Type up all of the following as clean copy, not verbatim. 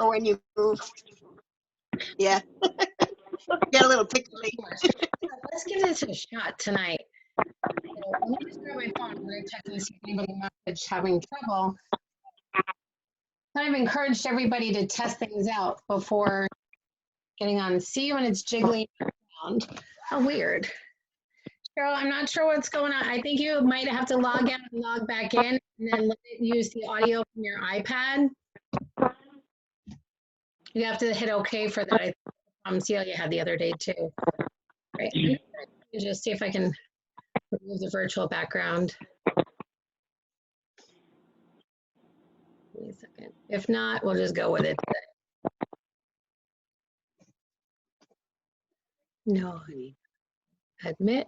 or when you move. Yeah. Get a little pixely. Let's give this a shot tonight. So let me just grab my phone. I'm going to check and see if anybody is having trouble. I've encouraged everybody to test things out before getting on. See when it's jiggling around. How weird. Cheryl, I'm not sure what's going on. I think you might have to log out and log back in and then let it use the audio from your iPad. You have to hit OK for that. Celia had the other day too. Right. Just see if I can remove the virtual background. Wait a second. If not, we'll just go with it today. No, honey. Admit.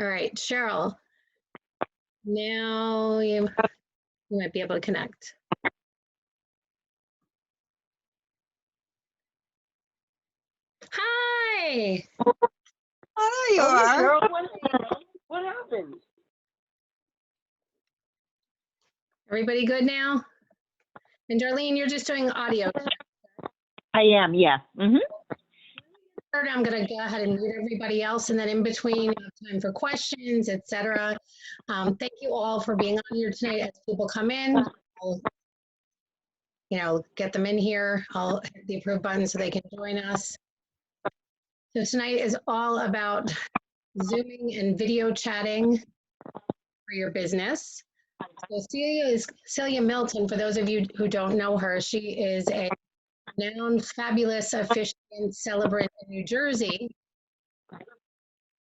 All right, Cheryl. Now you might be able to connect. Hi. Oh, there you are. Cheryl, what happened? Everybody good now? And Darlene, you're just doing audio. I am, yeah. Mm-hmm. I'm going to go ahead and mute everybody else, and then in between, time for questions, etc. Thank you all for being on here tonight. As people come in, I'll, get them in here. I'll hit the approve button so they can join us. So tonight is all about Zooming and video chatting for your business. So Celia Milton, for those of you who don't know her, she is a renowned, fabulous, efficient celebrant in New Jersey,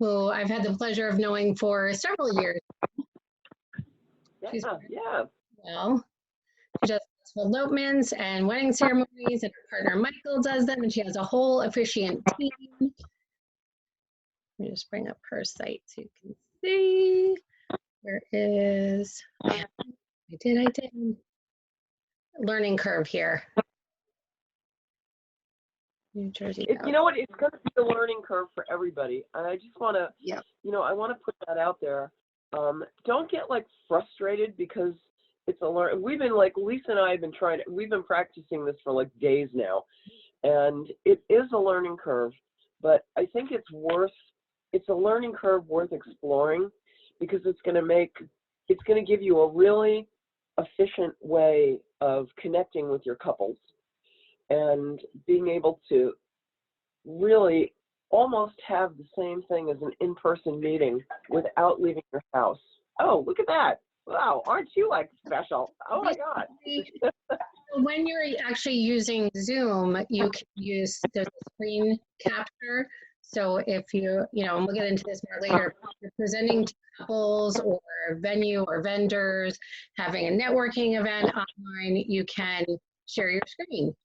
who I've had the pleasure of knowing for several years. Yeah. Well, she does elopements and wedding ceremonies, and her partner Michael does them, and she has a whole officiant team. Let me just bring up her site so you can see. There is, I did. Learning curve here. New Jersey. You know what? It's going to be a learning curve for everybody. And I just want to, I want to put that out there. Don't get frustrated because it's a learn. We've been Lisa and I have been we've been practicing this for days now. And it is a learning curve, but I think it's a learning curve worth exploring because it's going to give you a really efficient way of connecting with your couples and being able to really almost have the same thing as an in-person meeting without leaving your house. Oh, look at that. Wow, aren't you special? Oh my God. When you're actually using Zoom, you can use the screen capture. So if and we'll get into this more later, if you're presenting to couples or venue or vendors, having a networking event online, you can share your screen.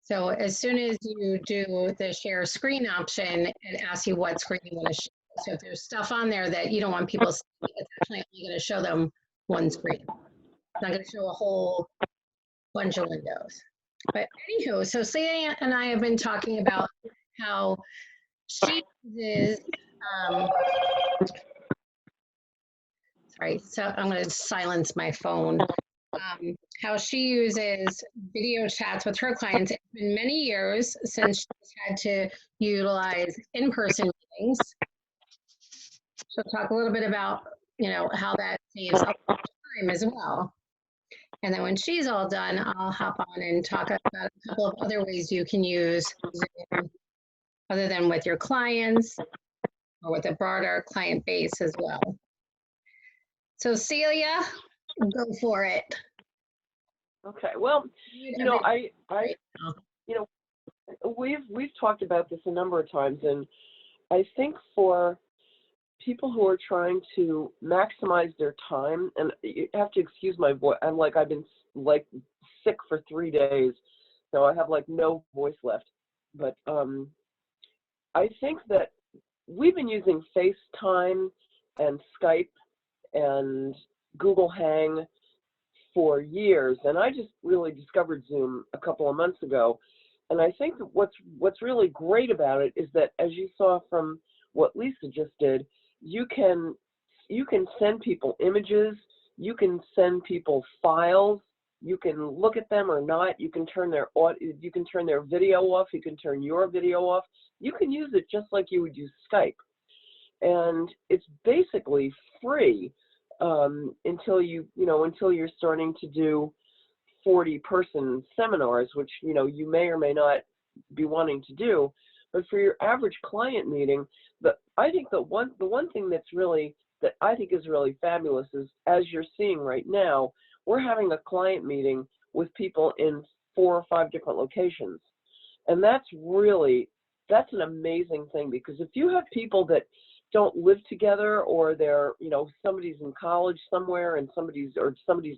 So as soon as you do the share screen option, it asks you what screen you want to share. So if there's stuff on there that you don't want people to see, it's actually only going to show them one screen. It's not going to show a whole bunch of windows. But anywho, so Celia and I have been talking about how she uses, sorry, so I'm going to silence my phone. How she uses video chats with her clients. It's been many years since she's had to utilize in-person meetings. She'll talk a little bit about, how that saves a lot of time as well. And then when she's all done, I'll hop on and talk about a couple of other ways you can use Zoom other than with your clients or with a broader client base as well. So Celia, go for it. Okay. Well, we've talked about this a number of times, and I think for people who are trying to maximize their time, and you have to excuse my voice. I've been sick for 3 days, so I have no voice left. But I think that we've been using FaceTime and Skype and Google Hang for years, and I just really discovered Zoom a couple of months ago. And I think what's really great about it is that, as you saw from what Lisa just did, you can send people images, you can send people files, You can look at them or not. You can turn their video off. You can turn your video off. You can use it just like you would use Skype. And it's basically free until you're starting to do 40-person seminars, which, you may or may not be wanting to do. But for your average client meeting, I think the one thing that I think is really fabulous is, as you're seeing right now, we're having a client meeting with people in 4 or 5 different locations. And that's an amazing thing, because if you have people that don't live together, or they're, somebody's in college somewhere and somebody's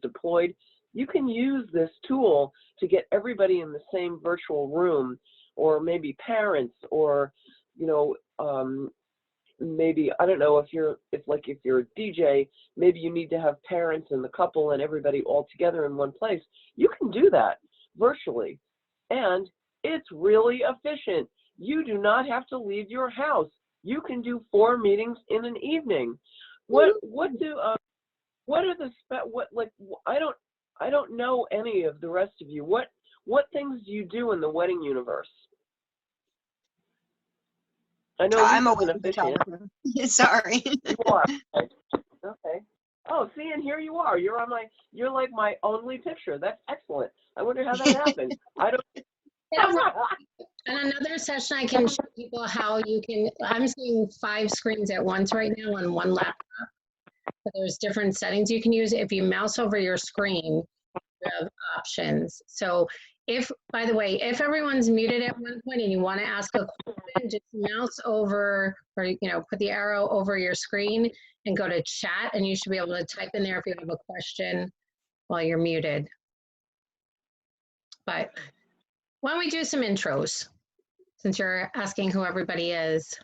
deployed, you can use this tool to get everybody in the same virtual room, or maybe parents, or, maybe, I don't know, if you're a DJ, maybe you need to have parents and the couple and everybody all together in one place. You can do that virtually, and it's really efficient. You do not have to leave your house. You can do 4 meetings in an evening. I don't know any of the rest of you. What things do you do in the wedding universe? I know I'm a Lisa's an wedding officiant. photographer. Sorry. You are. Okay. Oh, see, and here you are. You're like my only picture. That's excellent. I wonder how that happened. I don't. In another session, I can show people how you can, I'm seeing 5 screens at once right now on one laptop. But there's different settings you can use. If you mouse over your screen, you have options. So by the way, if everyone's muted at one point and you want to ask a question, just mouse over, or, put the arrow over your screen and go to chat, and you should be able to type in there if you have a question while you're muted. But why don't we do some intros, since you're asking who everybody is?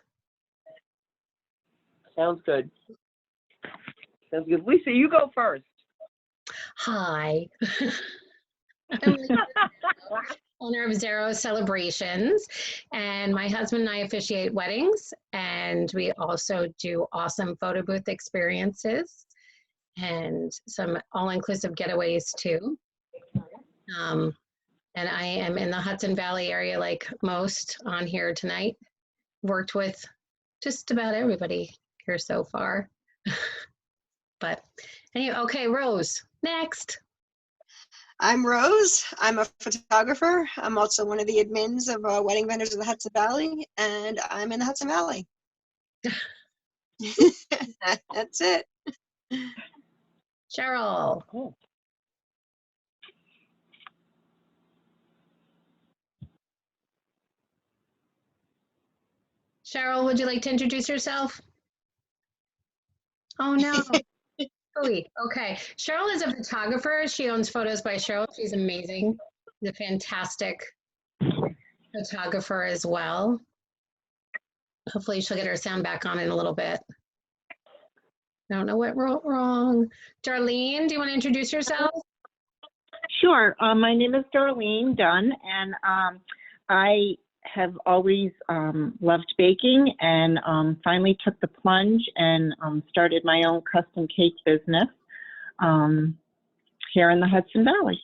Sounds good. Sounds good. Lisa, you go first. Hi. I'm Lisa, owner of Zaro Celebrations, and my husband and I officiate weddings, and we also do awesome photo booth experiences and some all-inclusive getaways too. And I am in the Hudson Valley area, like most on here tonight. Worked with just about everybody here so far. But anyway, okay, Rose, next. I'm Rose. I'm a photographer. I'm also one of the admins of Wedding Vendors of the Hudson Valley, and I'm in the Hudson Valley. That's it. Cheryl. Cool. Cheryl, would you like to introduce yourself? Oh, no. Okay. Cheryl is a photographer. She owns Photos by Cheryl. She's amazing. She's a fantastic photographer as well. Hopefully she'll get her sound back on in a little bit. I don't know what went wrong. Darlene, do you want to introduce yourself? Sure. My name is Darlene Dunn, and I have always loved baking, and finally took the plunge and started my own custom cake business here in the Hudson Valley.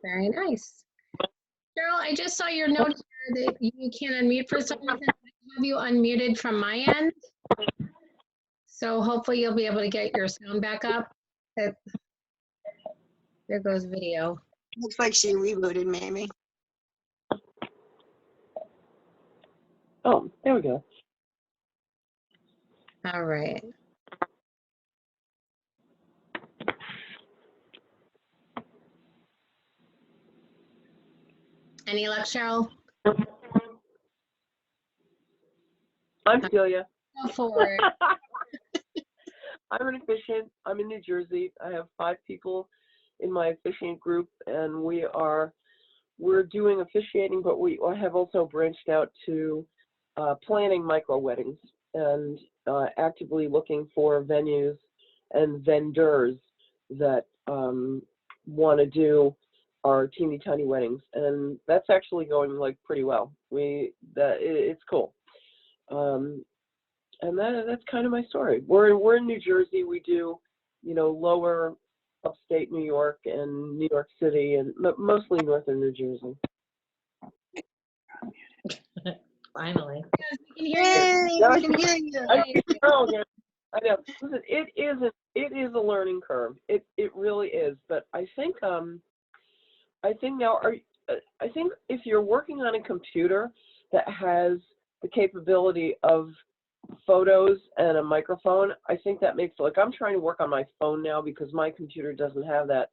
Very nice. Cheryl, I just saw your note here that you can't unmute for some reason. I have you unmuted from my end. So hopefully you'll be able to get your sound back up. There goes video. Looks like she rebooted, maybe. Oh, there we go. All right. Any luck, Cheryl? I'm Celia. Go for it. I'm an officiant. I'm in New Jersey. I have 5 people in my officiant group, and we're doing officiating, but I have also branched out to planning micro weddings and actively looking for venues and vendors that want to do our teeny tiny weddings, and that's actually going like pretty well. It's cool. And that's kind of my story. We're in New Jersey. We do, lower upstate New York and New York City, and mostly northern New Jersey. Finally. Yes, we can hear you. Yay, we can hear you. I know. Listen, it is a learning curve. It really is. But I think now I think if you're working on a computer that has the capability of photos and a microphone, I think that makes, like, I'm trying to work on my phone now because my computer doesn't have that.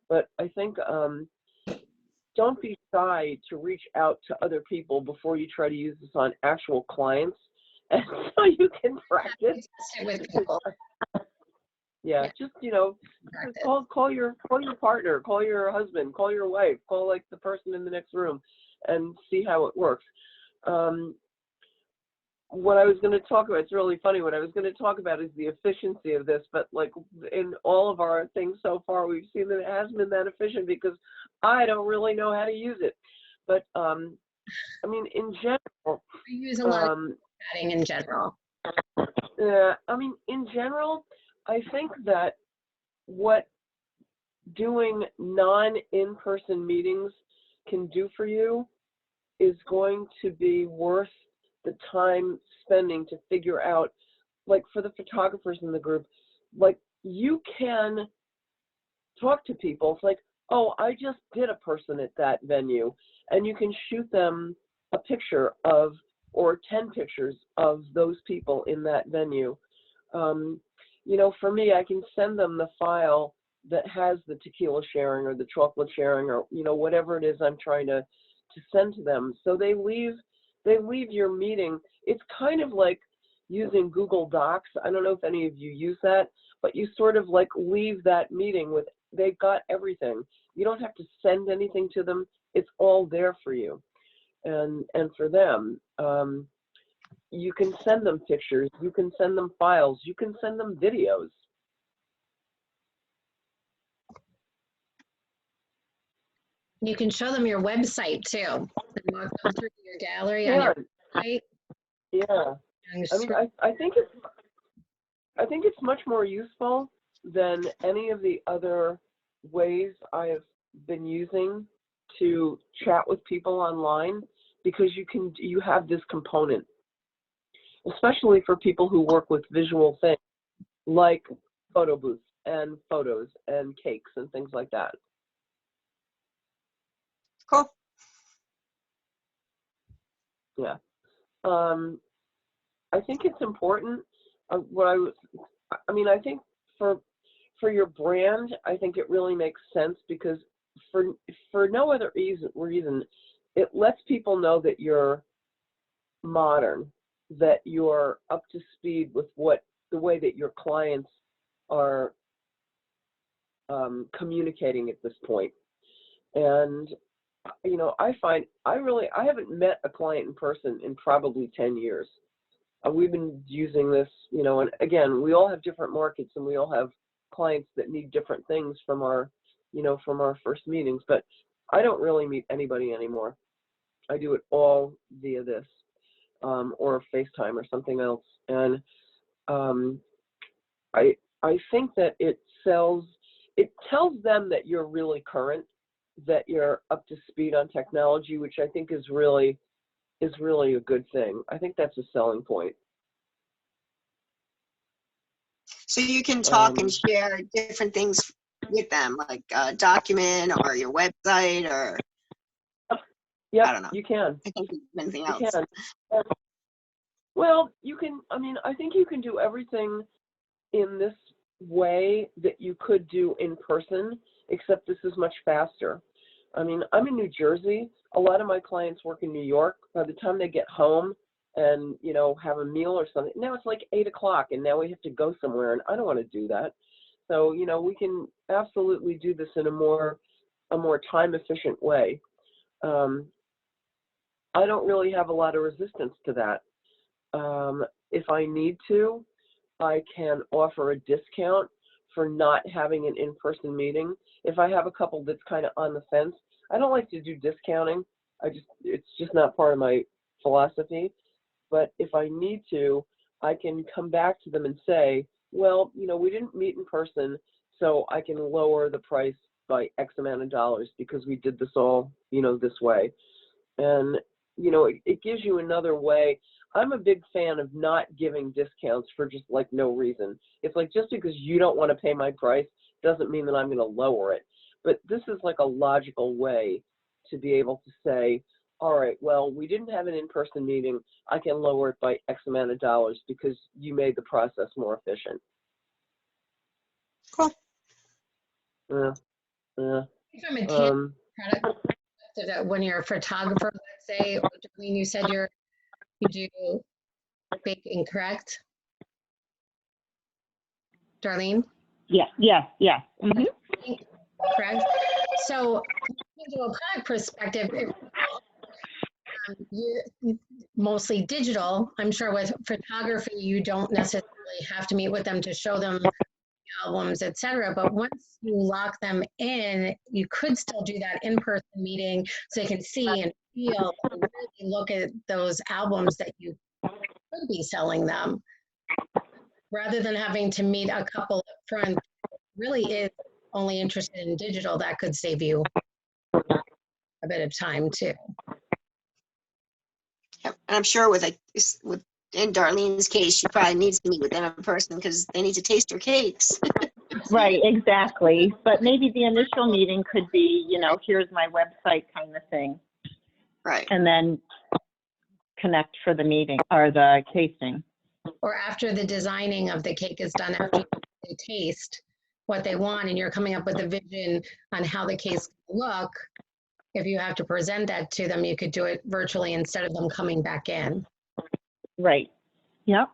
But I think don't be shy to reach out to other people before you try to use this on actual clients, and so you can practice. With people. Yeah, just, you know, call your partner, call your husband, call your wife, call like the person in the next room, and see how it works. What I was going to talk about, it's really funny, what I was going to talk about is the efficiency of this, but like in all of our things so far, we've seen that it hasn't been that efficient because I don't really know how to use it. But I mean, in general, We use a lot of chatting in general. I mean, in general, I think that what doing non-in-person meetings can do for you is going to be worth the time spending to figure out, like for the photographers in the group, like you can talk to people. It's like, oh, I just did a person at that venue, and you can shoot them a picture of, or 10 pictures of those people in that venue. You know, for me, I can send them the file that has the tequila sharing or the chocolate sharing or, you know, whatever it is I'm trying to send to them. So they leave your meeting. It's kind of like using Google Docs. I don't know if any of you use that, but you sort of like leave that meeting with, they've got everything. You don't have to send anything to them. It's all there for you. And for them, you can send them pictures, you can send them files, you can send them videos. You can show them your website too. And walk them through your gallery on Yeah. your website. Yeah. I mean, I think it's much more useful than any of the other ways I have been using to chat with people online, because you have this component, especially for people who work with visual things like photo booths and photos and cakes and things like that. Cool. Yeah. I think it's important. I mean, I think for your brand, I think it really makes sense because for no other reason, it lets people know that you're modern, that you're up to speed with the way that your clients are communicating at this point. And you know, I find I haven't met a client in person in probably 10 years. We've been using this, you know, and again, we all have different markets and we all have clients that need different things from our, you know, from our first meetings, but I don't really meet anybody anymore. I do it all via this or FaceTime or something else. And I think that it tells them that you're really current, that you're up to speed on technology, which I think is really a good thing. I think that's a selling point. So you can talk and share different things with them, like a document or your website or, yeah, I don't know. You can. I think anything else. You can. Well, you can, I mean, I think you can do everything in this way that you could do in person, except this is much faster. I mean, I'm in New Jersey. A lot of my clients work in New York. By the time they get home and, you know, have a meal or something, now it's like 8 o'clock and now we have to go somewhere, and I don't want to do that. So, you know, we can absolutely do this in a more time efficient way. I don't really have a lot of resistance to that. If I need to, I can offer a discount for not having an in-person meeting. If I have a couple that's kind of on the fence, I don't like to do discounting. It's just not part of my philosophy. But if I need to, I can come back to them and say, well, you know, we didn't meet in person, so I can lower the price by X amount of dollars because we did this all, this way. And, it gives you another way. I'm a big fan of not giving discounts for just like no reason. It's like, just because you don't want to pay my price doesn't mean that I'm going to lower it. But this is like a logical way to be able to say, all right, well, we didn't have an in-person meeting. I can lower it by X amount of dollars because you made the process more efficient. Cool. From a tangible product perspective, when you're a photographer, let's say, Darlene, you said you do baking, correct? Darlene? Yeah. Mm-hmm. Correct. So, from a product perspective, you're mostly digital. I'm sure with photography, you don't necessarily have to meet with them to show them albums, etc. But once you lock them in, you could still do that in-person meeting so they can see and feel and really look at those albums that you could be selling them, rather than having to meet a couple up front. Really is only interested in digital. That could save you a bit of time too. Yep. And I'm sure in Darlene's case, she probably needs to meet with them in person because they need to taste her cakes. Right, exactly. But maybe the initial meeting could be, here's my website kind of thing. Right. And then connect for the meeting or the tasting. Or after the designing of the cake is done, after they taste what they want and you're coming up with a vision on how the cake will look, if you have to present that to them, you could do it virtually instead of them coming back in. Right. Yep.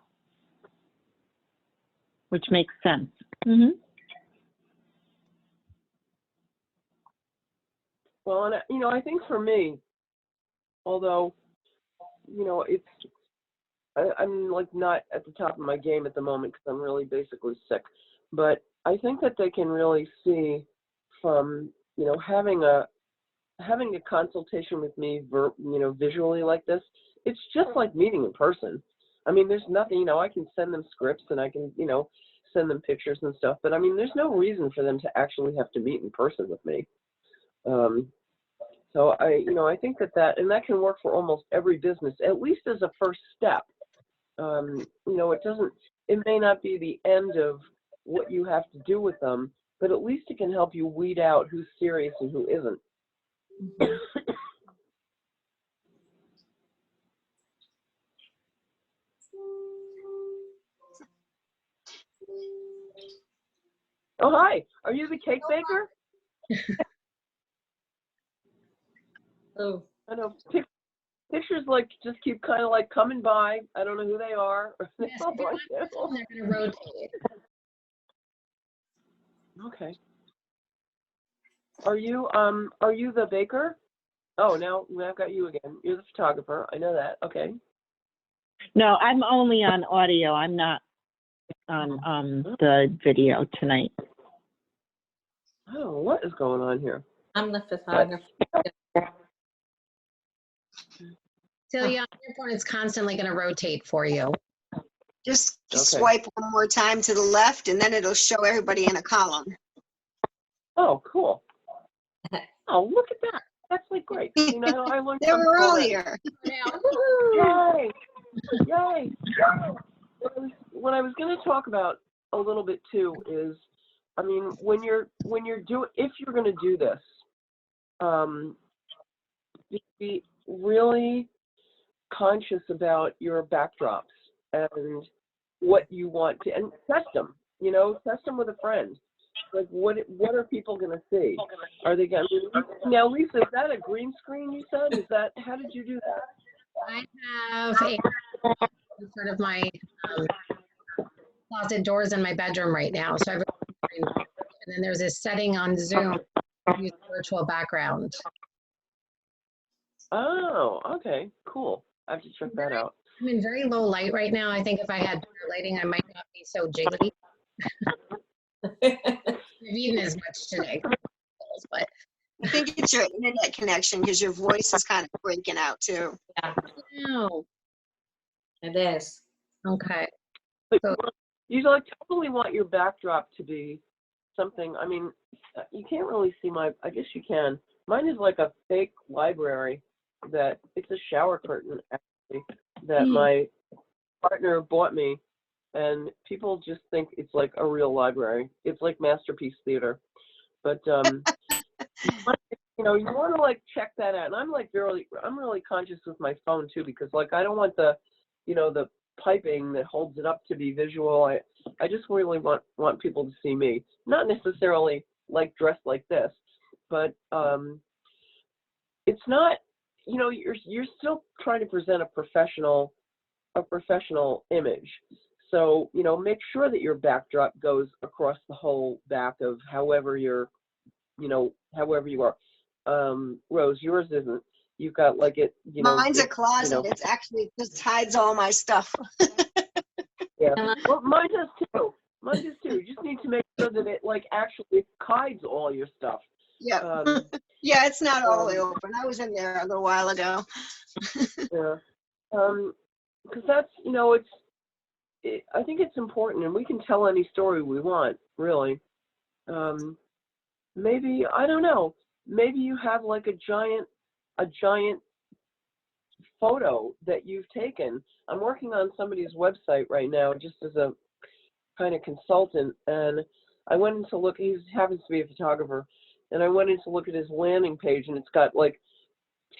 Which makes sense. Mm-hmm. Well, and I think for me, although, I'm like not at the top of my game at the moment because I'm really basically sick, but I think that they can really see from, having a consultation with me, visually like this. It's just like meeting in person. I mean, there's nothing, I can send them scripts and I can, send them pictures and stuff, but I mean, there's no reason for them to actually have to meet in person with me. So I think that can work for almost every business, at least as a first step. It may not be the end of what you have to do with them, but at least it can help you weed out who's serious and who isn't. Oh, hi. Are you the cake baker? Oh, I know. Pictures just keep kind of like coming by. I don't know who they are. Yes, if you want them, they're going to rotate. Okay. Are you the baker? Oh, now I've got you again. You're the photographer. I know that. Okay. No, I'm only on audio. I'm not on the video tonight. Oh, what is going on here? I'm the photographer. Celia, on your phone, it's constantly going to rotate for you. Just Okay. swipe one more time to the left, and then it'll show everybody in a column. Oh, cool. Oh, look at that. That's like great. I learned They were already. earlier. Yay! Yay! What I was going to talk about a little bit too is, I mean, if you're going to do this, be really conscious about your backdrops and what you want to, and test them. Test them with a friend. Like, what are people going to see? Are they going to? Now, Lisa, is that a green screen? You said? How did you do that? I have a in front of my closet doors in my bedroom right now. So and then there's a setting on Zoom to use virtual background. Oh, okay, cool. I have to check that out. I'm in very low light right now. I think if I had better lighting, I might not be so jiggly. I've eaten as much today, but I think it's your internet connection because your voice is kind of breaking out too. Yeah, no. it is. Okay. But So, you totally want your backdrop to be something, I mean, you can't really see I guess you can. Mine is like a fake library that, it's a shower curtain actually, that my partner bought me, and people just think it's like a real library. It's like Masterpiece Theater. But, you know, you want to like check that out. And I'm really conscious with my phone too, because like, I don't want the, you know, the piping that holds it up to be visual. I just really want people to see me, not necessarily like dressed like this, but it's not, you know, you're still trying to present a professional image. So, you know, make sure that your backdrop goes across the whole back of however you are. Rose, yours isn't. You've got like it, you know. Mine's a closet. You know, It's actually just hides all my stuff. yeah. Well, mine does too. Mine does too. You just need to make sure that it like actually hides all your stuff. Yeah. Yeah, it's not all the way open. I was in there a little while ago. Yeah. Because that's, you know, I think it's important, and we can tell any story we want, really. Maybe, I don't know, maybe you have like a giant photo that you've taken. I'm working on somebody's website right now just as a kind of consultant, and I went in to look, he happens to be a photographer, and I went in to look at his landing page, and it's got like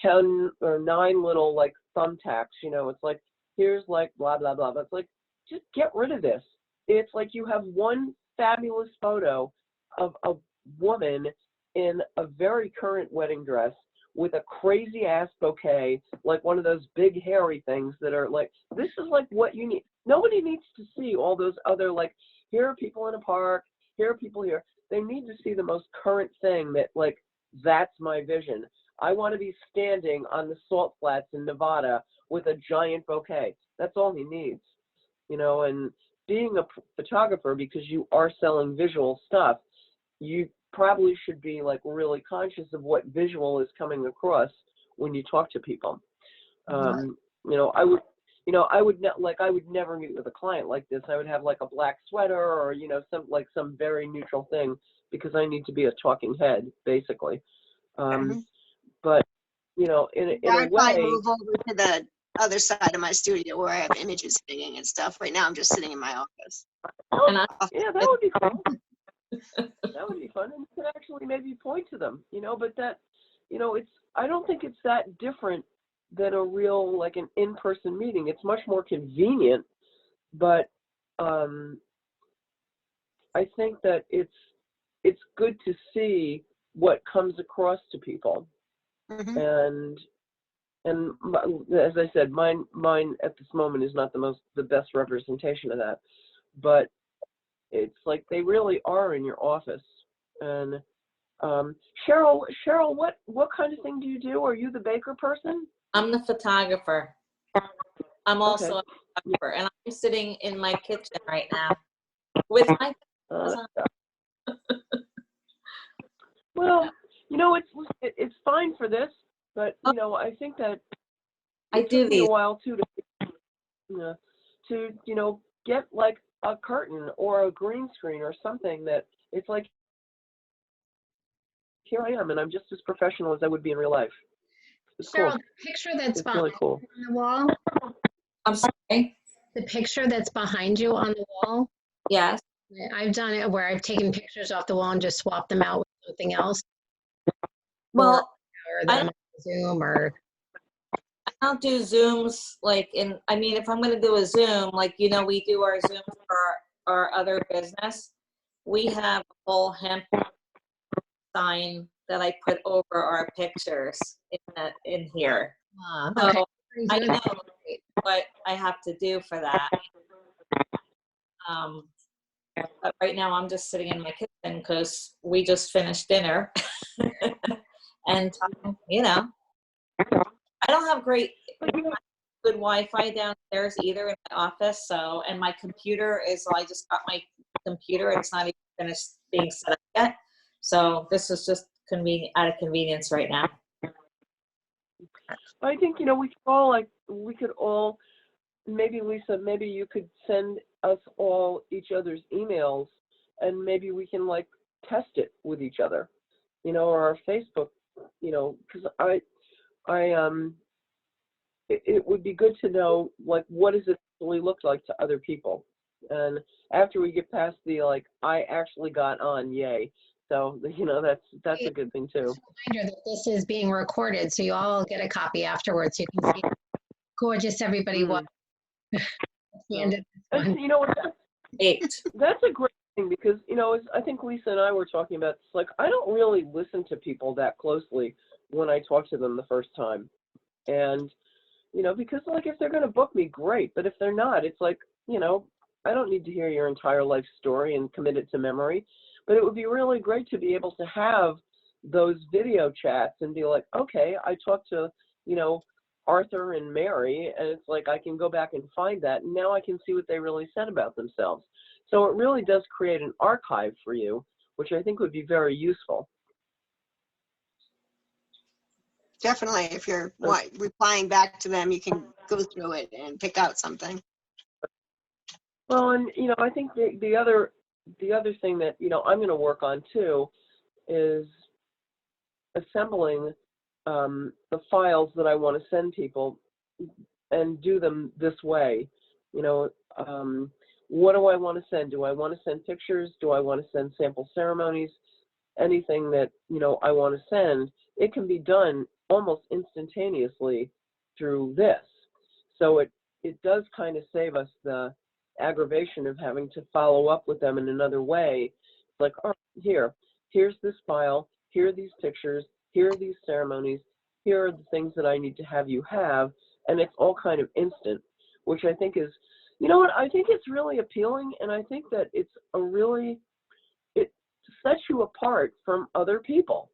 10 or 9 little like thumbtacks, you know, it's like, here's like blah, blah, blah. But it's like, just get rid of this. It's like you have one fabulous photo of a woman in a very current wedding dress with a crazy ass bouquet, like one of those big hairy things that are like, this is like what you need. Nobody needs to see all those other, like, here are people in a park, here are people here. They need to see the most current thing that, like, that's my vision. I want to be standing on the salt flats in Nevada with a giant bouquet. That's all he needs, you know. And being a photographer, because you are selling visual stuff, you probably should be like really conscious of what visual is coming across when you talk to people. You know, I would never meet with a client like this. I would have like a black sweater or, you know, some very neutral thing, because I need to be a talking head, basically. But, you know, in a I'd way, probably move over to the other side of my studio where I have images hanging and stuff. Right now, I'm just sitting in my office. yeah, that would be fun. That would be fun, and you could actually maybe point to them, you know. But that, you know, I don't think it's that different than a real, like, an in-person meeting. It's much more convenient, but I think that it's good to see what comes across to people. And as I said, mine at this moment is not the best representation of that, but it's like they really are in your office. And Cheryl, what kind of thing do you do? Are you the baker person? I'm the photographer. I'm also Okay. a photographer, and I'm sitting in my kitchen right now with my well, you know, it's fine for this, but you know, I think that it took me a while too to you know, get like a curtain or a green screen or something that it's like, here I am, and I'm just as professional as I would be in real life. It's Cheryl, cool. the picture that's It's behind really cool. you on the wall, I'm sorry. the picture that's behind you on the wall. Yes. I've done it where I've taken pictures off the wall and just swapped them out with something else. Well, or that I'm on Zoom or. I don't do Zooms like I mean, if I'm going to do a Zoom, like, you know, we do our Zooms for our other business. We have a whole hemp sign that I put over our pictures in here. Okay. So I know what I have to do for that. But right now I'm just sitting in my kitchen because we just finished dinner. And, you know, I don't have good Wi-Fi downstairs either in my office. So, and my computer I just got my computer. It's not even finished being set up yet. So this is just out of convenience right now. I think, you know, we could all, maybe Lisa, maybe you could send us all each other's emails, and maybe we can like test it with each other, you know, or our Facebook, you know, because it would be good to know, like, what does it really look like to other people? And after we get past the, like, I actually got on, yay. So, you know, that's a good thing too. Reminder that this is being recorded, so you all get a copy afterwards. You can see how gorgeous everybody was. And you know what? That's a great thing, because, you know, I think Lisa and I were talking about this, like, I don't really listen to people that closely when I talk to them the first time. And, you know, because, like, if they're going to book me, great. But if they're not, it's like, you know, I don't need to hear your entire life story and commit it to memory. But it would be really great to be able to have those video chats and be like, okay, I talked to, you know, Arthur and Mary, and it's like I can go back and find that, and now I can see what they really said about themselves. So it really does create an archive for you, which I think would be very useful. Definitely, if you're replying back to them, you can go through it and pick out something. Well, and, you know, I think the other thing that, you know, I'm going to work on too is assembling the files that I want to send people and do them this way. You know, what do I want to send? Do I want to send pictures? Do I want to send sample ceremonies? Anything that, you know, I want to send, it can be done almost instantaneously through this. So it does kind of save us the aggravation of having to follow up with them in another way. It's like, oh, here's this file, here are these pictures, here are these ceremonies, here are the things that I need to have you have, and it's all kind of instant, which I think is, you know what, I think it's really appealing, and I think that it sets you apart from other people.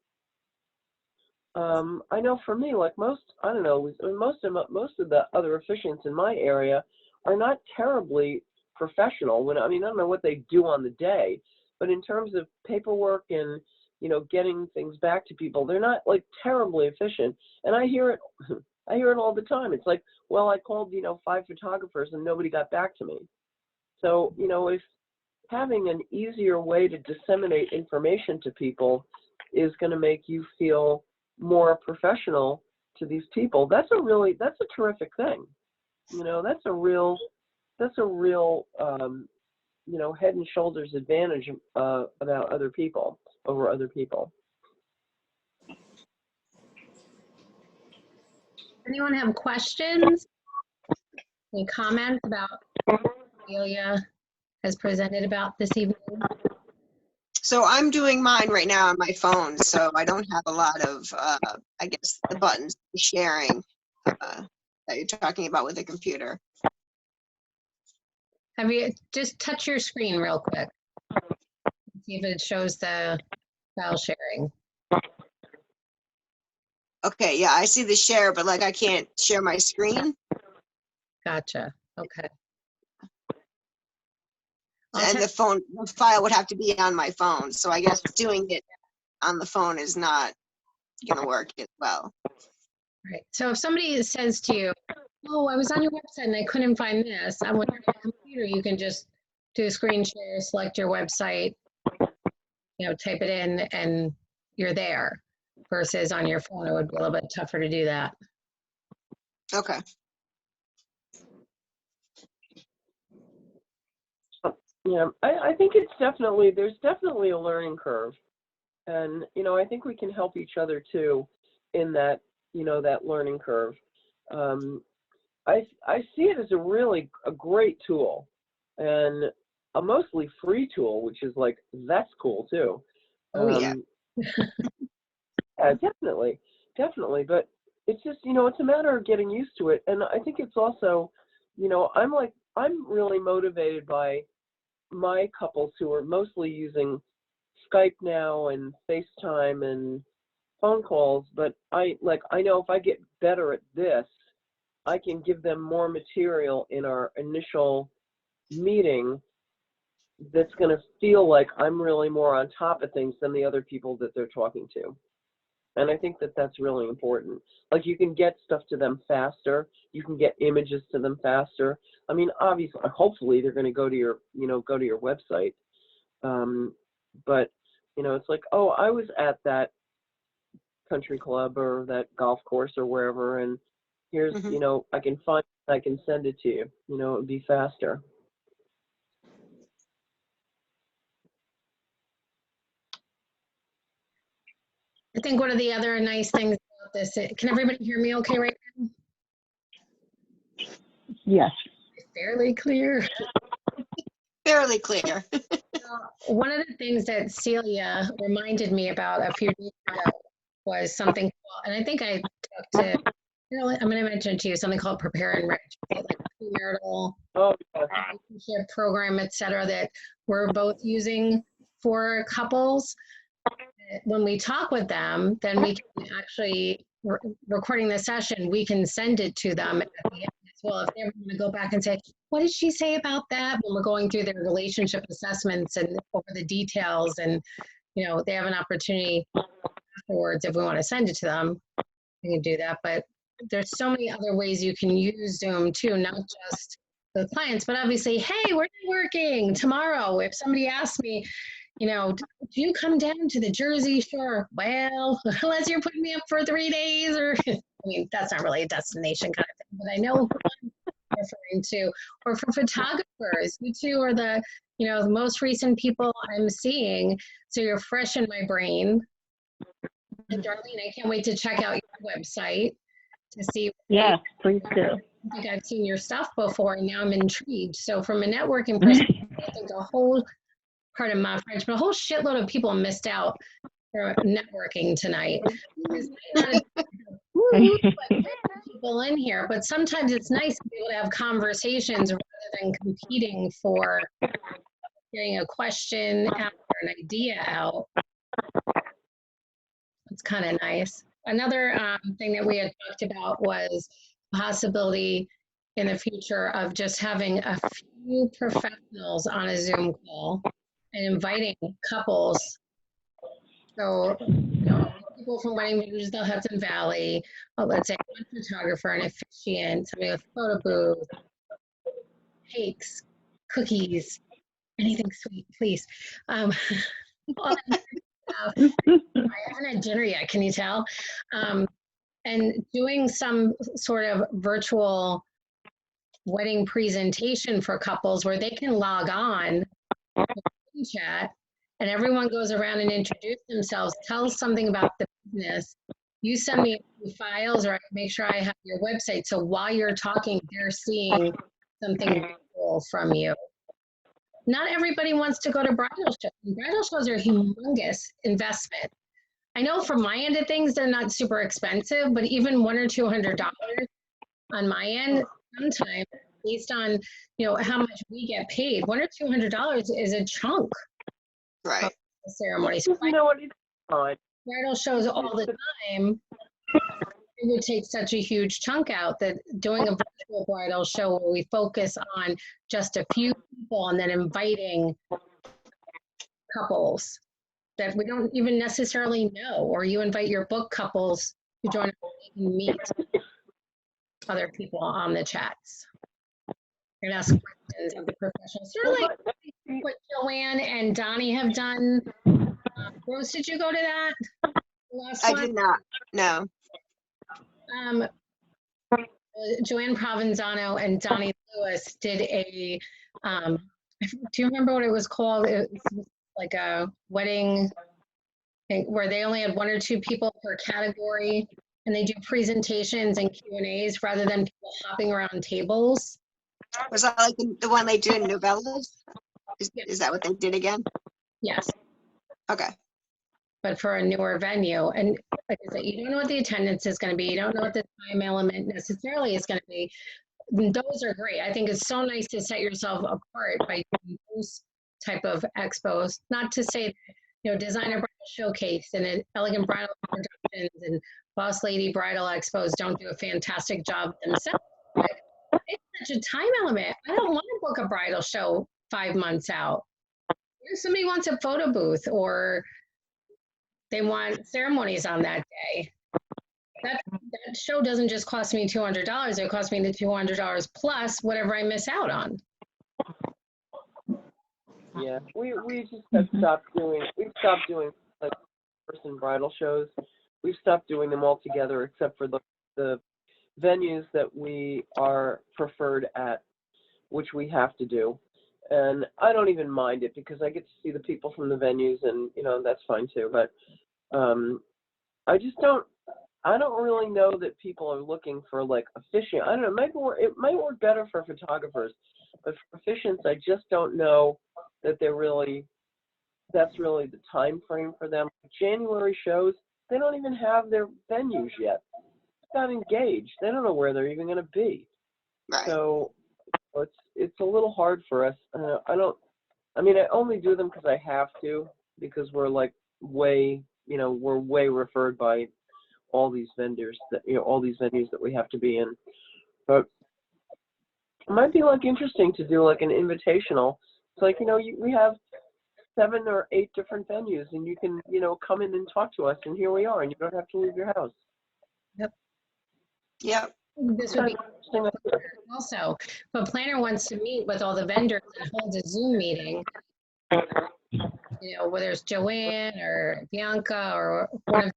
I know for me, like most of the other officiants in my area are not terribly professional. I don't know what they do on the day, but in terms of paperwork and, you know, getting things back to people, they're not like terribly efficient. And I hear it all the time. It's like, well, I called, you know, 5 photographers and nobody got back to me. So, you know, if having an easier way to disseminate information to people is going to make you feel more professional to these people, that's a terrific thing. You know, that's a real you know, head and shoulders advantage about other people, over other people. Anyone have questions? Any comments about what Celia has presented about this evening? So I'm doing mine right now on my phone, so I don't have a lot of, I guess, the buttons sharing that you're talking about with the computer. Have you just touch your screen real quick? See if it shows the file sharing. Okay, yeah, I see the share, but like I can't share my screen. Gotcha. Okay. And the file would have to be on my phone. So I guess doing it on the phone is not going to work as well. Right. So if somebody says to you, oh, I was on your website and I couldn't find this, on your computer, you can just do a screen share, select your website, you know, type it in, and you're there. Versus on your phone, it would be a little bit tougher to do that. Okay. Yeah, I think there's definitely a learning curve. And, you know, I think we can help each other too in that, you know, that learning curve. I see it as a great tool, and a mostly free tool, which is like, that's cool too. Oh, yeah. Yeah, definitely. But it's just, you know, it's a matter of getting used to it. And I think it's also, you know, I'm really motivated by my couples who are mostly using Skype now and FaceTime and phone calls, but I know if I get better at this, I can give them more material in our initial meeting that's going to feel like I'm really more on top of things than the other people that they're talking to. And I think that that's really important. Like, you can get stuff to them faster. You can get images to them faster. I mean, hopefully they're going to go to your website. But You know, it's like, oh, I was at that country club or that golf course or wherever, and here's, you know, I can send it to you. You know, it would be faster. I think one of the other nice things about this, can everybody hear me okay right now? Yes. Fairly clear. Fairly clear. One of the things that Celia reminded me about a few days ago was something, and I think I talked to, you know, I'm going to mention it to you, something called Prepare and Enrich, like premarital relationship program, et cetera, that we're both using for couples. When we talk with them, then we can actually, recording the session, we can send it to them at the end as well. If they ever want to go back and say, what did she say about that? When we're going through their relationship assessments and over the details, and, you know, they have an opportunity afterwards, if we want to send it to them, we can do that. But there's so many other ways you can use Zoom too, not just the clients, but obviously, hey, where are you working tomorrow? If somebody asks me, you know, do you come down to the Jersey Shore? Well, unless you're putting me up for 3 days, or, I mean, that's not really a destination kind of thing, but I know who I'm referring to. Or for photographers, you two are the, you know, the most recent people I'm seeing, so you're fresh in my brain. And Darlene, I can't wait to check out your website to see. Yes, please do. I think I've seen your stuff before, and now I'm intrigued. So from a networking perspective, I think a whole, pardon my French, but a whole shitload of people missed out for networking tonight. There's not people in here, but sometimes it's nice to be able to have conversations rather than competing for getting a question out or an idea out. It's kind of nice. Another thing that we had talked about was possibility in the future of just having a few professionals on a Zoom call and inviting couples. So, you know, people from wedding venues, the Hudson Valley, let's say one photographer, an officiant, somebody with a photo booth, cakes, cookies, anything sweet, please. All that stuff. I haven't had dinner yet, can you tell? And doing some sort of virtual wedding presentation for couples where they can log on, chat, and everyone goes around and introduce themselves, tell something about the business. You send me files, or I make sure I have your website. So while you're talking, they're seeing something cool from you. Not everybody wants to go to bridal shows. Bridal shows are a humongous investment. I know from my end of things, they're not super expensive, but even $100 or $200 on my end, sometimes based on, you know, how much we get paid, $100 or $200 is a chunk. Right. Of the ceremony. So you know what? It's fine. Bridal shows all the time. It would take such a huge chunk out that doing a virtual bridal show where we focus on just a few people and then inviting couples that we don't even necessarily know, or you invite your book couples to join and meet other people on the chats and ask questions of the professionals. Sort of like what Joanne and Donnie have done. Rose, did you go to that? I did not, no. Joanne Provenzano and Donnie Lewis did a, do you remember what it was called? It was like a wedding thing where they only had 1 or 2 people per category, and they do presentations and Q&As rather than people hopping around tables. Was that like the one they did in Novellas? Is that what they did again? Yes. Okay. But for a newer venue. And like I said, you don't know what the attendance is going to be. You don't know what the time element necessarily is going to be. Those are great. I think it's so nice to set yourself apart by doing those type of expos. Not to say that, you know, Designer Bridal Showcase and Elegant Bridal Productions and Boss Lady Bridal Expos don't do a fantastic job themselves. But it's such a time element. I don't want to book a bridal show 5 months out. If somebody wants a photo booth or they want ceremonies on that day, that show doesn't just cost me $200. It costs me the $200 plus whatever I miss out on. Yeah, we just have stopped doing, like person bridal shows. We've stopped doing them altogether except for the venues that we are preferred at, which we have to do. And I don't even mind it because I get to see the people from the venues and, you know, that's fine too. But I don't really know that people are looking for like officiant. I don't know, it might work better for photographers, but for officiants, I just don't know that that's really the time frame for them. January shows, they don't even have their venues yet. They're not engaged. They don't know where they're even going to be. Right. So it's a little hard for us. I only do them because I have to, because we're like we're way referred by all these vendors all these venues that we have to be in. But it might be like interesting to do like an invitational. It's like, we have 7 or 8 different venues and you can, come in and talk to us and here we are and you don't have to leave your house. Yep. This would be also, if a planner wants to meet with all the vendors and holds a Zoom meeting, whether it's Joanne or Bianca or one of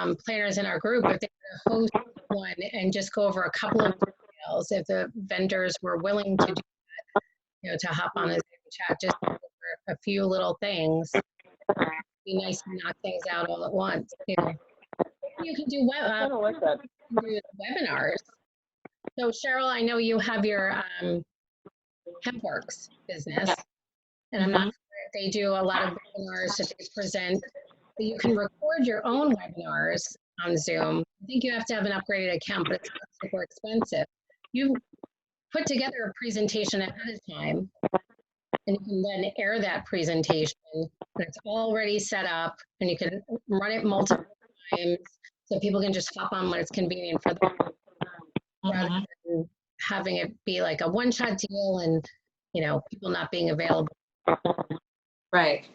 the planners in our group, if they host one and just go over a couple of details, if the vendors were willing to do that, to hop on a Zoom chat, just over a few little things, it'd be nice to knock things out all at once. You can do I don't like that. do webinars. So Cheryl, I know you have your HempWorks business, and I'm not sure if they do a lot of webinars that they present, but you can record your own webinars on Zoom. I think you have to have an upgraded account, but it's not super expensive. You put together a presentation ahead of time, and you can then air that presentation. It's already set up, and you can run it multiple times, so people can just hop on when it's convenient for them, rather than having it be like a one-shot deal and, people not being available. Right.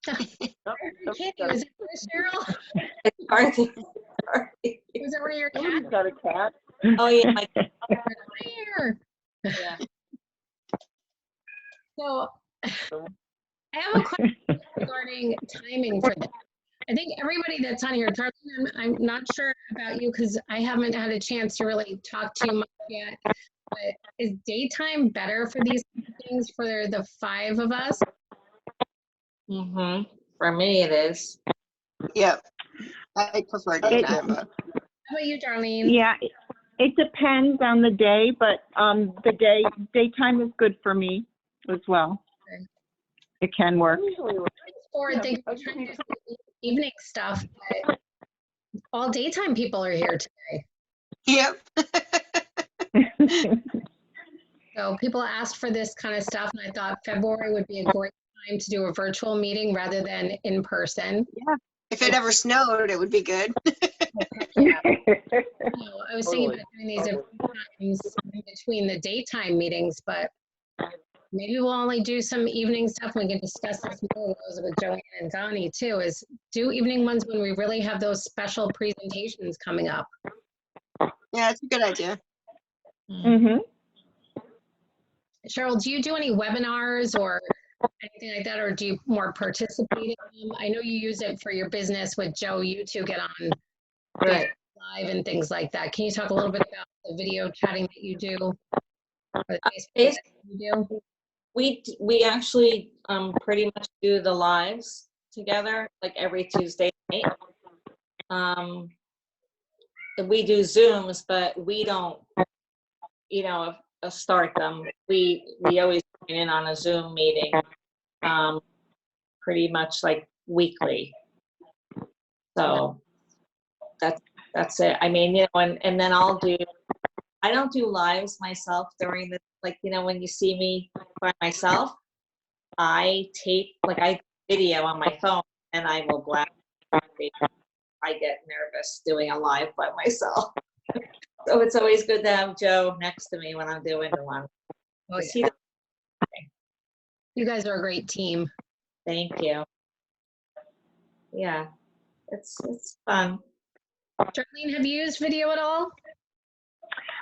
Okay, is it yours, Cheryl? It's hard to, Was that one of your Somebody's cats? got a cat. oh yeah, my Here. yeah. So I have a question regarding timing for this. I think everybody that's on here, Darlene, I'm not sure about you because I haven't had a chance to really talk to you much yet, but is daytime better for these things for the 5 of us? For me it is. Yep. I prefer daytime, but How about you, Darlene? Yeah, it depends on the day, but daytime is good for me as well. Okay. It can work. Or think we're trying to do some evening stuff, but all daytime people are here today. yep. So people asked for this kind of stuff, and I thought February would be a great time to do a virtual meeting rather than in person. Yeah. If it ever snowed, it would be good. Yeah. I was thinking about doing these a few times in between the daytime meetings, but maybe we'll only do some evening stuff. We can discuss this more with Joanne and Donnie too, is do evening ones when we really have those special presentations coming up. Yeah, it's a good idea. Mm-hmm. Cheryl, do you do any webinars or anything like that, or do you more participate in them? I know you use it for your business with Joe. You two get on Right. live and things like that. Can you talk a little bit about the video chatting that you do? Or the Facebook Yes. that you do? We actually pretty much do the lives together like every Tuesday night. We do Zooms, but we don't, start them. We always join in on a Zoom meeting, pretty much like weekly. So that's it. I mean, and then I don't do lives myself during the, when you see me by myself, I video on my phone and I will blast. I get nervous doing a live by myself. So it's always good to have Joe next to me when I'm doing the one. Oh, yeah. You guys are a great team. Thank you. Yeah, it's fun. Darlene, have you used video at all?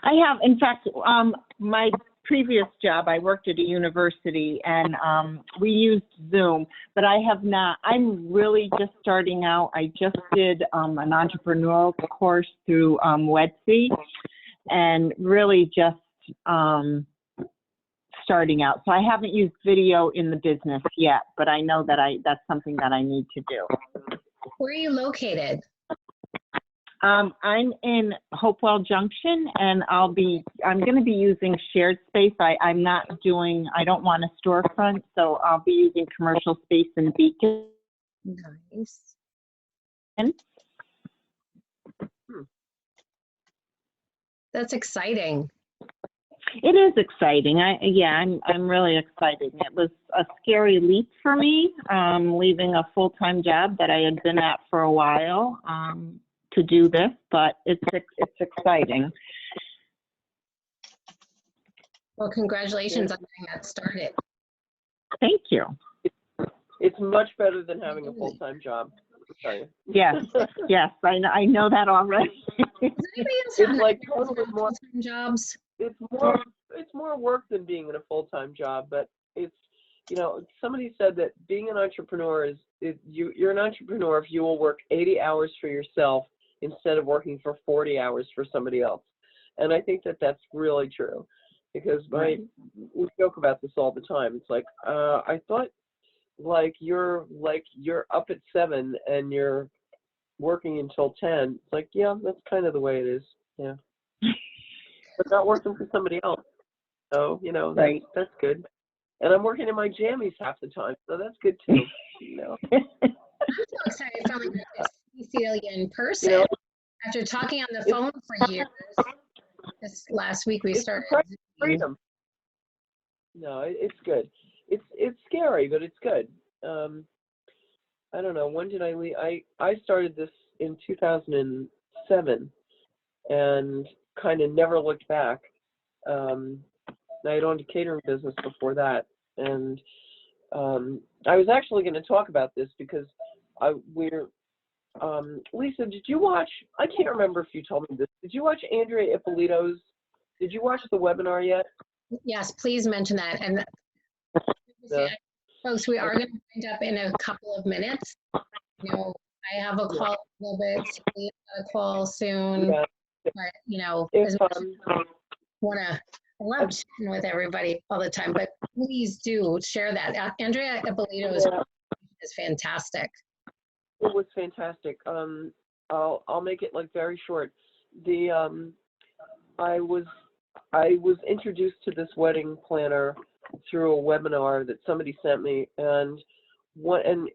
I have, in fact, my previous job, I worked at a university and we used Zoom, but I have not. I'm really just starting out. I just did an entrepreneurial course through WEDC and really just starting out. So I haven't used video in the business yet, but I know that that's something that I need to do. Where are you located? I'm in Hopewell Junction, and I'm going to be using shared space. I don't want a storefront, so I'll be using commercial space in Beacon. Nice. That's exciting. It is exciting. I'm really excited. It was a scary leap for me, leaving a full-time job that I had been at for a while. To do this, but it's exciting. Well, congratulations on getting that started. Thank you. It's much better than having a full-time job. Sorry. Yes, yes, I know that already. Does anybody else It's have like full-time jobs? It's more work than being in a full-time job, but it's, somebody said that being an entrepreneur you're an entrepreneur if you will work 80 hours for yourself instead of working for 40 hours for somebody else. And I think that that's really true, because we joke about this all the time. It's like, I thought you're up at 7 and you're working until 10. It's like, yeah, that's kind of the way it is. Yeah. But not working for somebody else. So, that's good. And I'm working in my jammies half the time, so that's good too. I'm so excited finally to see Celia in person. After talking on the phone for years, this last week we started. Freedom. No, it's good. It's scary, but it's good. I don't know. When did I leave? I started this in 2007 and kind of never looked back. I had owned a catering business before that, and I was actually going to talk about this because Lisa, did you watch? I can't remember if you told me this. Did you watch Andrea Ippolito's? Did you watch the webinar yet? Yes, please mention that. And folks, we are going to wind up in a couple of minutes. I have a call a little bit. We have a call soon. Yeah. But as much as I love chatting with everybody all the time, but please do share that. Andrea Ippolito is fantastic. It was fantastic. I'll make it very short. I was introduced to this wedding planner through a webinar that somebody sent me, and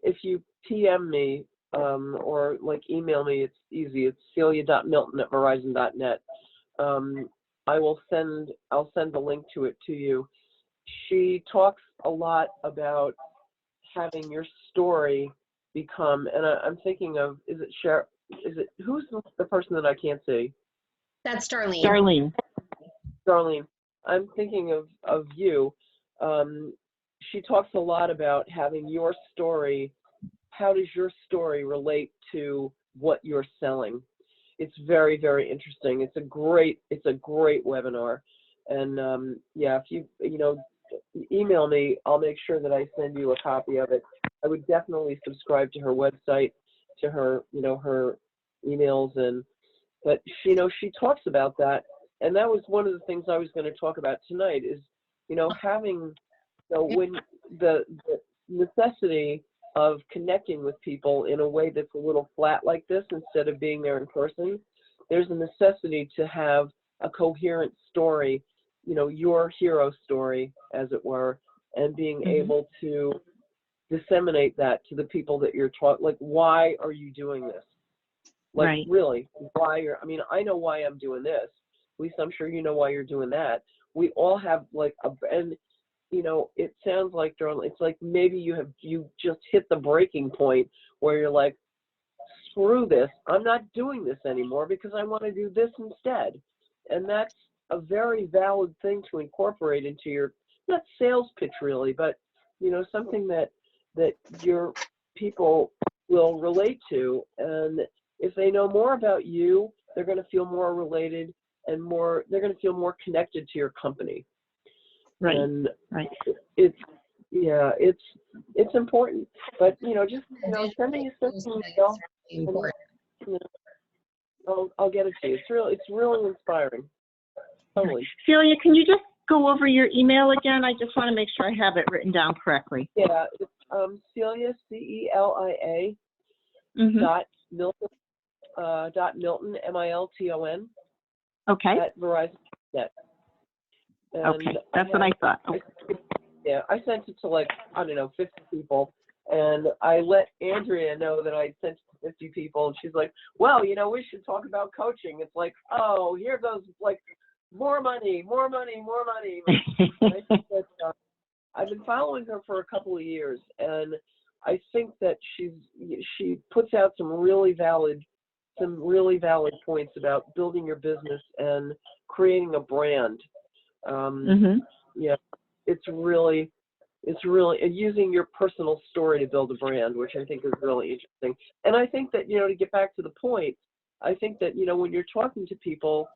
if you PM me or email me, it's easy. It's celia.milton@verizon.net. I'll send the link to it to you. She talks a lot about having your story become, and I'm thinking of, who's the person that I can't see? That's Darlene. Darlene, I'm thinking of you. She talks a lot about having your story. How does your story relate to what you're selling? It's very, very interesting. It's a great webinar. And if you email me, I'll make sure that I send you a copy of it. I would definitely subscribe to her website, to her, her emails, but she talks about that. And that was one of the things I was going to talk about tonight is, having, when the necessity of connecting with people in a way that's a little flat like this, instead of being there in person, there's a necessity to have a coherent story, your hero story, as it were, and being able to disseminate that to the people that you're talking, why are you doing this? Really, why I know why I'm doing this. Lisa, I'm sure you know why you're doing that. We all have it sounds like, Darlene, it's like maybe you just hit the breaking point where you're like, screw this, I'm not doing this anymore because I want to do this instead. And that's a very valid thing to incorporate into your, not sales pitch really, but something that your people will relate to. And if they know more about you, they're going to feel more related and they're going to feel more connected to your company. Right. And Right. it's important. But just sending a simple email, Important. and, I'll get it to you. It's really inspiring. Totally. Celia, can you just go over your email again? I just want to make sure I have it written down correctly. Yeah, it's Celia, CELIA dot Milton Milton MILTON Okay. at Verizon.net. Okay. That's what I thought. I sent it to 50 people, and I let Andrea know that I sent it to 50 people, and she's like, well, we should talk about coaching. It's like, oh, here goes more money. I think that, I've been following her for a couple of years, and I think that she puts out some really valid points about building your business and creating a brand. Yeah, it's really using your personal story to build a brand, which I think is really interesting. And I think that, to get back to the point, I think that, when you're talking to people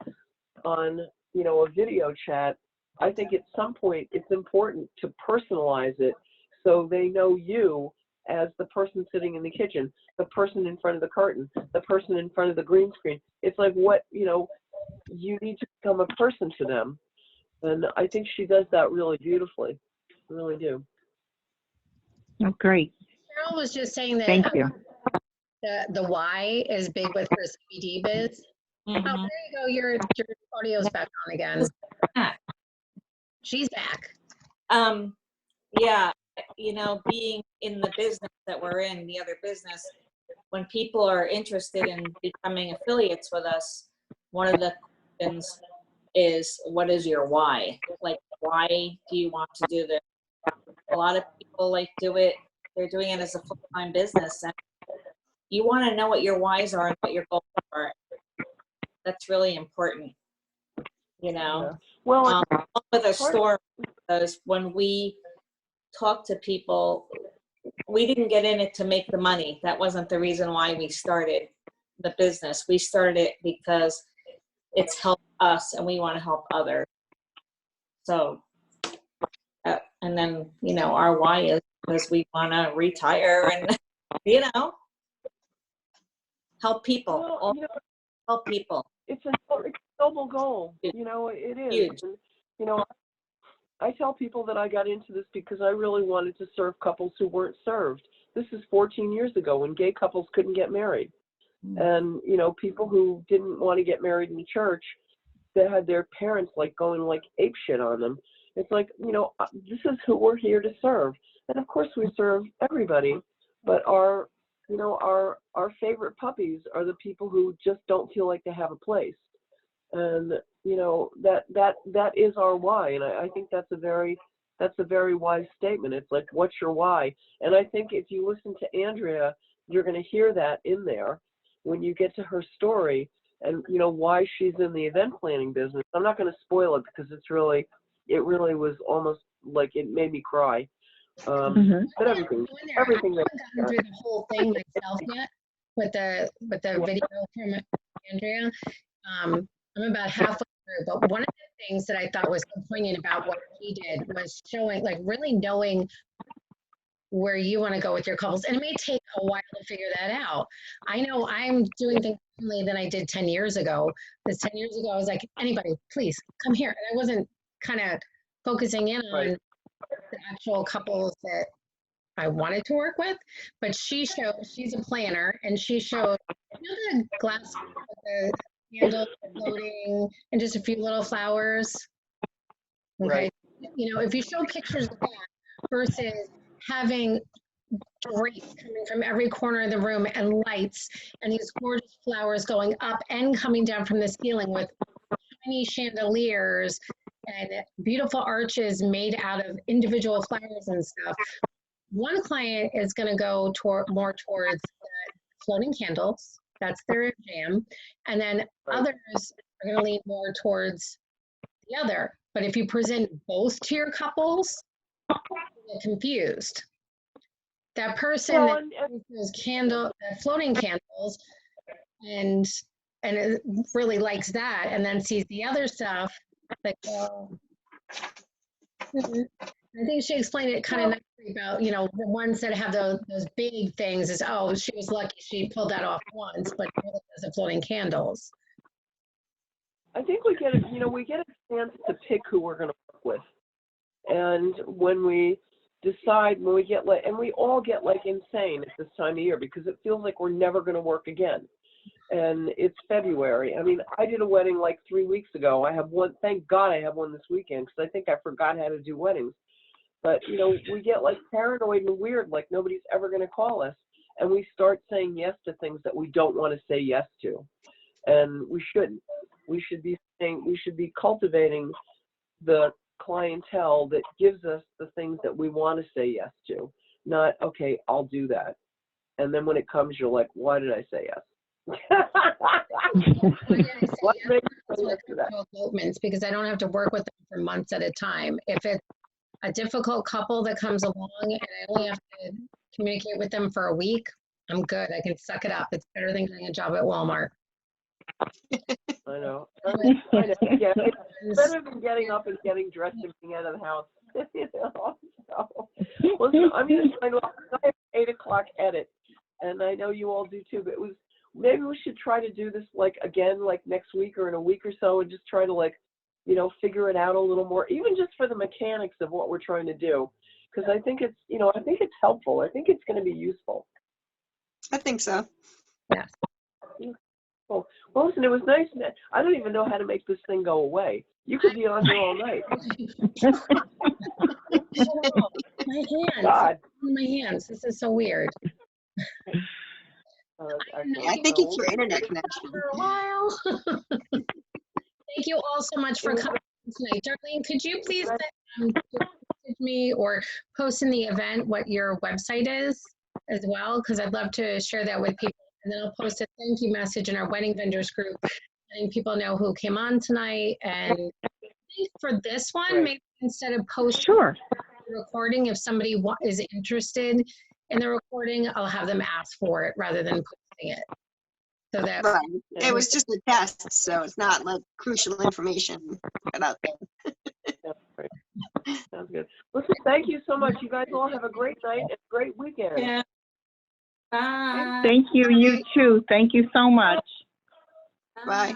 on, a video chat, I think at some point it's important to personalize it so they know you as the person sitting in the kitchen, the person in front of the curtain, the person in front of the green screen. It's like you need to become a person to them. And I think she does that really beautifully. I really do. Oh, great. Carol was just saying that Thank you. the why is big with her CBD biz. Oh, there you go. Your audio's back on again. She's back. Yeah, being in the business that we're in, the other business, when people are interested in becoming affiliates with us, one of the questions is, what is your why? Why do you want to do this? A lot of people they're doing it as a full-time business, and you want to know what your whys are and what your goals are. That's really important, Yeah. Well, with a store, because when we talk to people, we didn't get in it to make the money. That wasn't the reason why we started the business. We started it because it's helped us and we want to help others. So, and then, our why is because we want to retire and, help people. Well, help people. It's a noble goal. It is. Huge. And, I tell people that I got into this because I really wanted to serve couples who weren't served. This is 14 years ago when gay couples couldn't get married. And, people who didn't want to get married in the church, they had their parents going apeshit on them. It's like, this is who we're here to serve. And of course we serve everybody, but our favorite puppies are the people who just don't feel like they have a place. And, that is our why. And I think that's a very wise statement. It's like, what's your why? And I think if you listen to Andrea, you're going to hear that in there when you get to her story and, why she's in the event planning business. I'm not going to spoil it because it really was almost like it made me cry. But everything I haven't gotten through the whole thing myself yet with the video from Andrea. I'm about halfway through, but one of the things that I thought was so poignant about what he did was showing, really knowing where you want to go with your couples. And it may take a while to figure that out. I know I'm doing things differently than I did 10 years ago. Because 10 years ago, I was like, anybody, please come here. And I wasn't kind of focusing in on the actual couples that I wanted to work with. But she's a planner, and she showed, the glass with the candle floating and just a few little flowers. Okay. Right. If you show pictures of that versus having drapes coming from every corner of the room and lights and these gorgeous flowers going up and coming down from the ceiling with tiny chandeliers and beautiful arches made out of individual flowers and stuff. One client is going to go more towards floating candles. That's their jam. And then others are going to lean more towards the other. But if you present both to your couples, they get confused. That person that uses floating candles and it really likes that, and then sees the other stuff, like, Mhm. I think she explained it kind of nicely about, you know, the ones that have those big things is, oh, she was lucky she pulled that off once, but she does the floating candles. I think we get we get a chance to pick who we're going to work with. And when we decide, when we get like, and we all get like insane at this time of year because it feels like we're never going to work again. And it's February. I mean, I did a wedding like 3 weeks ago. I have one, thank God I have one this weekend because I think I forgot how to do weddings. But, you know, we get like paranoid and weird, like nobody's ever going to call us. And we start saying yes to things that we don't want to say yes to. And we shouldn't. We should be saying, we should be cultivating the clientele that gives us the things that we want to say yes to. Not, okay, I'll do that. And then when it comes, you're like, why did I say yes? What makes you say yes to that? Elopements, because I don't have to work with them for months at a time. If it's a difficult couple that comes along and I only have to communicate with them for a week, I'm good. I can suck it up. It's better than getting a job at Walmart. I know. Yeah, it's better than getting up and getting dressed and being out of the house. You know? So, listen, I'm going to sign off. I have an 8 o'clock edit, and I know you all do too. But it was maybe we should try to do this like again, like next week or in a week or so, and just try to like, you know, figure it out a little more, even just for the mechanics of what we're trying to do, because I think it's, you know, I think it's helpful. I think it's going to be useful. I think so. Yeah. Well, listen, it was nice. I don't even know how to make this thing go away. You could be on here all night. My hands. God. My hands. This is so weird. I think it's your internet connection. For a while. Thank you all so much for coming tonight. Darlene, could you please message me or post in the event what your website is as well? Because I'd love to share that with people. And then I'll post a thank you message in our wedding vendors group, letting people know who came on tonight. And I think for this one, maybe instead of posting the recording, if somebody is interested in the recording, I'll have them ask for it rather than posting it. So that it was just a test, so it's not like crucial information out there. Sounds good. Listen, thank you so much. You guys all have a great night and a great weekend. Yeah. Bye. Thank you. You too. Thank you so much. Bye.